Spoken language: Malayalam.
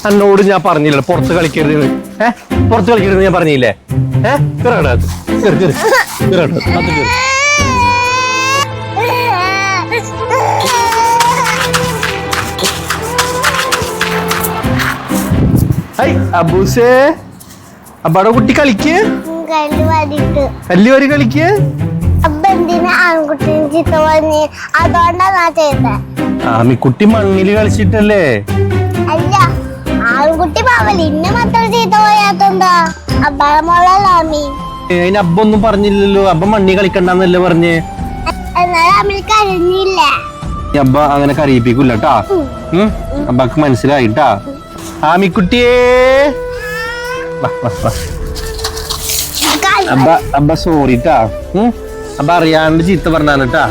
എന്നോട് ഞാൻ പറഞ്ഞില്ല പുറത്ത് കളിക്കരുത്. പുറത്ത് കളിക്കരുത് ഞാൻ പറഞ്ഞില്ലേ? അബൂസേ അബ്ബാടെ കുട്ടി കളിക്ക്, കല്ല് വരി കളിക്ക്. ആമിക്കുട്ടി മണ്ണില് കളിച്ചിട്ടല്ലേ? അല്ല, ആൺകുട്ടി പാവല് ഇന്നെ മാത്രം ചീത്ത പോയാത്തെന്താ? അബ്ബാടെ മോളല്ലാമി. അതിന് അബ്ബ ഒന്നും പറഞ്ഞില്ലല്ലോ. അബ്ബ മണ്ണി കളിക്കണ്ടെന്നല്ലേ പറഞ്ഞേ? എന്നാലും അമ്മ കരഞ്ഞില്ല. അബ്ബ അങ്ങനെ കരയിപ്പിക്കൂല ട്ടാ. അബ്ബക്ക് മനസ്സിലായിട്ടാ. ആമിക്കുട്ടിയേ അബ്ബ സോറി ട്ടാ. അബ്ബ അറിയാണ്ട് ചീത്ത പറഞ്ഞാണ് ട്ടാ.